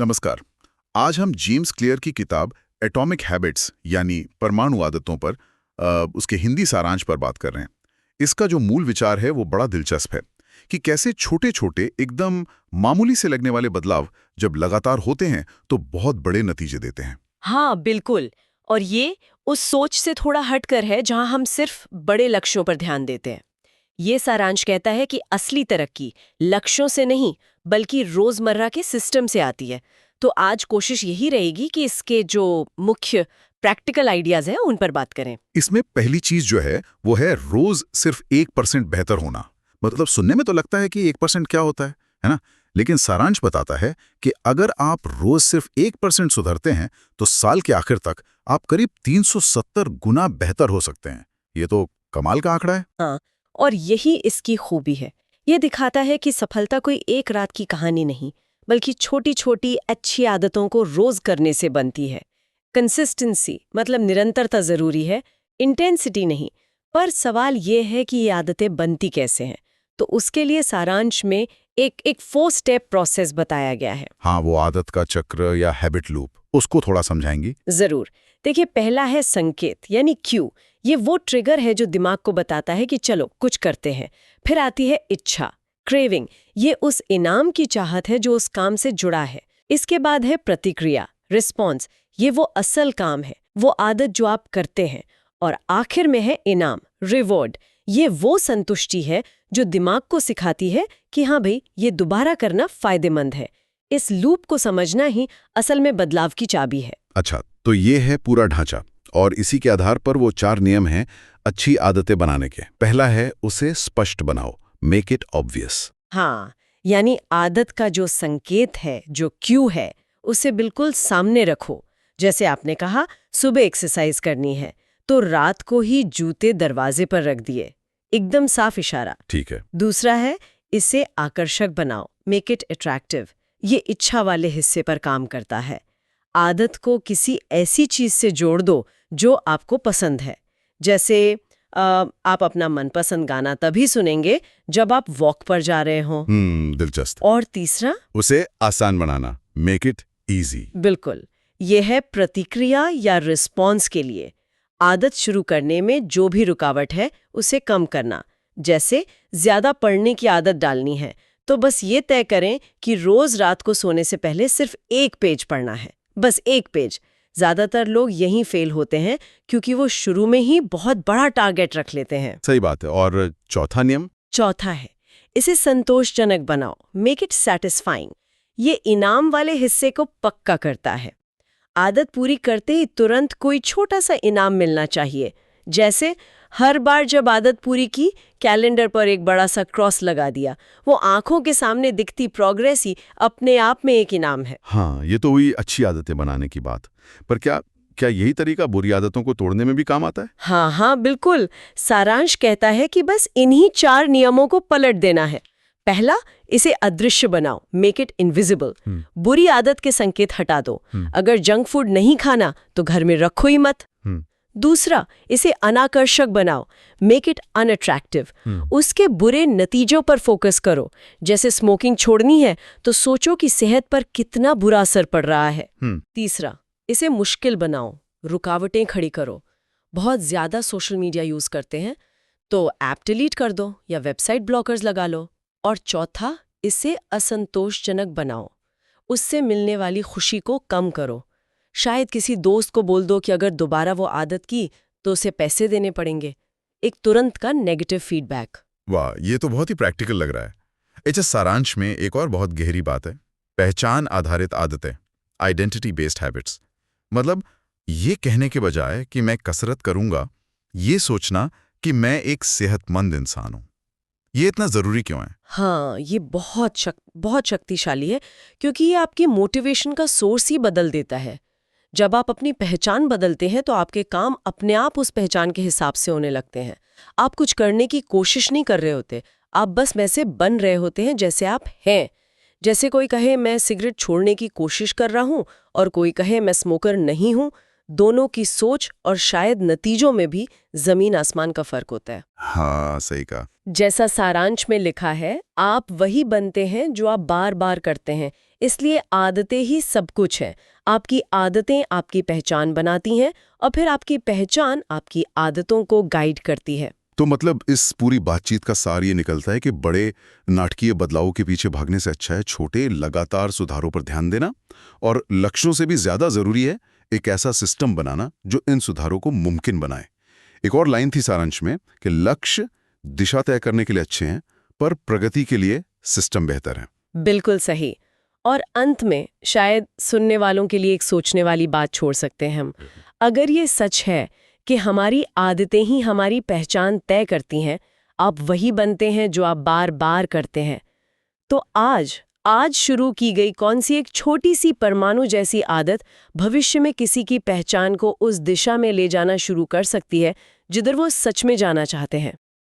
नमस्कार। आज हम जेम्स क्लियर की किताब एटॉमिक हैबिट्स यानी परमाणु आदतों पर उसके हिंदी सारांश पर बात कर रहे हैं। इसका जो मूल विचार है वो बड़ा दिलचस्प है कि कैसे छोटे-छोटे एकदम मामूली से लगने वाले बदलाव जब लगातार होते हैं तो बहुत बड़े नतीजे देते हैं। हाँ, बिल्कुल। और ये उस सोच से थोड़ा हटकर है जहां हम सिर्फ बड़े लक्ष्यों पर ध्यान देते हैं। ये सारांश कहता है कि असली तरक्की लक्ष्यों से नहीं बल्कि रोजमर्रा के सिस्टम से आती है। तो आज कोशिश यही रहेगी कि इसके जो मुख्य प्रैक्टिकल आइडियाज हैं उन पर बात करें। इसमें पहली चीज जो है वो है रोज सिर्फ 1% बेहतर होना। मतलब सुनने में तो लगता है कि 1% क्या होता है ना? लेकिन सारांश बताता है कि अगर आप रोज सिर्फ 1% सुधरते हैं तो साल के आखिर तक आप करीब 370 गुना बेहतर हो सकते हैं। ये तो कमाल का आंकड़ा है। हाँ, और यही इसकी खूबी है। ये दिखाता है कि सफलता कोई एक रात की कहानी नहीं, बल्कि छोटी छोटी अच्छी आदतों को रोज करने से बनती है। कंसिस्टेंसी मतलब निरंतरता जरूरी है, इंटेंसिटी नहीं। पर सवाल ये है कि ये आदतें बनती कैसे हैं। तो उसके लिए सारांश में एक 4 स्टेप प्रोसेस बताया गया है। हाँ, वो आदत का चक्र या हैबिट लूप, उसको थोड़ा समझाएंगी? जरूर। देखिए, पहला है संकेत यानी क्यू। ये वो ट्रिगर है जो दिमाग को बताता है कि चलो कुछ करते हैं। फिर आती है इच्छा, क्रेविंग। ये उस इनाम की चाहत है जो उस काम से जुड़ा है। इसके बाद है प्रतिक्रिया, रिस्पॉन्स। ये वो असल काम है, वो आदत जो आप करते हैं। और आखिर में है इनाम, रिवॉर्ड। ये वो संतुष्टि है जो दिमाग को सिखाती है कि हाँ भाई, ये दोबारा करना फायदेमंद है। इस लूप को समझना ही असल में बदलाव की चाबी है। अच्छा, तो ये है पूरा ढांचा और इसी के आधार पर वो 4 नियम हैं अच्छी आदतें बनाने के। पहला है उसे स्पष्ट बनाओ, मेक इट ऑब्वियस। हाँ, यानी आदत का जो संकेत है, जो क्यू है, उसे बिल्कुल सामने रखो। जैसे आपने कहा सुबह एक्सरसाइज करनी है, तो रात को ही जूते दरवाजे पर रख दिए। एकदम साफ इशारा। ठीक है। दूसरा है इसे आकर्षक बनाओ, मेक इट अट्रैक्टिव। ये इच्छा वाले हिस्से पर काम करता है। आदत को किसी ऐसी चीज से जोड़ दो जो आपको पसंद है। जैसे आप अपना मनपसंद गाना तभी सुनेंगे जब आप वॉक पर जा रहे हो। दिलचस्प। और तीसरा, उसे आसान बनाना, मेक इट इजी। बिल्कुल, यह है प्रतिक्रिया या रिस्पॉन्स के लिए। आदत शुरू करने में जो भी रुकावट है उसे कम करना। जैसे ज्यादा पढ़ने की आदत डालनी है तो बस ये तय करें कि रोज रात को सोने से पहले सिर्फ 1 पेज पढ़ना है, बस 1 पेज। ज्यादातर लोग यहीं फेल होते हैं क्योंकि वो शुरू में ही बहुत बड़ा टारगेट रख लेते हैं। सही बात है। और चौथा नियम? चौथा है इसे संतोषजनक बनाओ, मेक इट सैटिस्फाइंग। ये इनाम वाले हिस्से को पक्का करता है। आदत पूरी करते ही तुरंत कोई छोटा सा इनाम मिलना चाहिए। जैसे हर बार जब आदत पूरी की, कैलेंडर पर एक बड़ा सा क्रॉस लगा दिया। वो आंखों के सामने दिखती प्रोग्रेस ही अपने आप में एक इनाम है। हाँ, ये तो हुई अच्छी आदतें बनाने की बात। पर क्या क्या यही तरीका बुरी आदतों को तोड़ने में भी काम आता है? हाँ हाँ, बिल्कुल। सारांश कहता है कि बस इन्हीं 4 नियमों को पलट देना है। पहला, इसे अदृश्य बनाओ, मेक इट इनविजिबल। बुरी आदत के संकेत हटा दो। अगर जंक फूड नहीं खाना तो घर में रखो ही मत। दूसरा, इसे अनाकर्षक बनाओ, मेक इट अनअट्रैक्टिव। उसके बुरे नतीजों पर फोकस करो। जैसे स्मोकिंग छोड़नी है तो सोचो कि सेहत पर कितना बुरा असर पड़ रहा है। तीसरा, इसे मुश्किल बनाओ, रुकावटें खड़ी करो। बहुत ज्यादा सोशल मीडिया यूज करते हैं तो ऐप डिलीट कर दो या वेबसाइट ब्लॉकर्स लगा लो। और चौथा, इसे असंतोषजनक बनाओ, उससे मिलने वाली खुशी को कम करो। शायद किसी दोस्त को बोल दो कि अगर दोबारा वो आदत की तो उसे पैसे देने पड़ेंगे। एक तुरंत का नेगेटिव फीडबैक। वाह, ये तो बहुत ही प्रैक्टिकल लग रहा है। इस सारांश में एक और बहुत गहरी बात है, पहचान आधारित आदतें, आइडेंटिटी बेस्ड हैबिट्स। मतलब ये कहने के बजाय कि मैं कसरत करूंगा, ये सोचना कि मैं एक सेहतमंद इंसान हूं। ये इतना जरूरी क्यों है? हाँ, ये बहुत शक्तिशाली है क्योंकि ये आपकी मोटिवेशन का सोर्स ही बदल देता है। जब आप अपनी पहचान बदलते हैं तो आपके काम अपने आप उस पहचान के हिसाब से होने लगते हैं। आप कुछ करने की कोशिश नहीं कर रहे होते, आप बस वैसे बन रहे होते हैं जैसे आप हैं। जैसे कोई कहे मैं सिगरेट छोड़ने की कोशिश कर रहा हूँ और कोई कहे मैं स्मोकर नहीं हूँ। दोनों की सोच और शायद नतीजों में भी जमीन आसमान का फर्क होता है। हाँ, सही कहा। जैसा सारांश में लिखा है, आप वही बनते हैं जो आप बार बार करते हैं, इसलिए आदतें ही सब कुछ है। आपकी आदतें आपकी पहचान बनाती हैं और फिर आपकी पहचान आपकी आदतों को गाइड करती है। तो मतलब इस पूरी बातचीत का सार ये निकलता है कि बड़े नाटकीय बदलावों के पीछे भागने से अच्छा है छोटे लगातार सुधारों पर ध्यान देना, और लक्ष्यों से भी ज्यादा जरूरी है एक ऐसा सिस्टम बनाना जो इन सुधारों को मुमकिन बनाए। एक और लाइन थी सारांश में कि लक्ष्य दिशा तय करने के लिए अच्छे हैं, पर प्रगति के लिए सिस्टम बेहतर है। बिल्कुल सही। और अंत में शायद सुनने वालों के लिए एक सोचने वाली बात छोड़ सकते हैं हम। अगर ये सच है कि हमारी आदतें ही हमारी पहचान तय करती हैं, आप वही बनते हैं जो आप बार बार करते हैं, तो आज शुरू की गई कौन सी एक छोटी सी परमाणु जैसी आदत भविष्य में किसी की पहचान को उस दिशा में ले जाना शुरू कर सकती है जिधर वो सच में जाना चाहते हैं।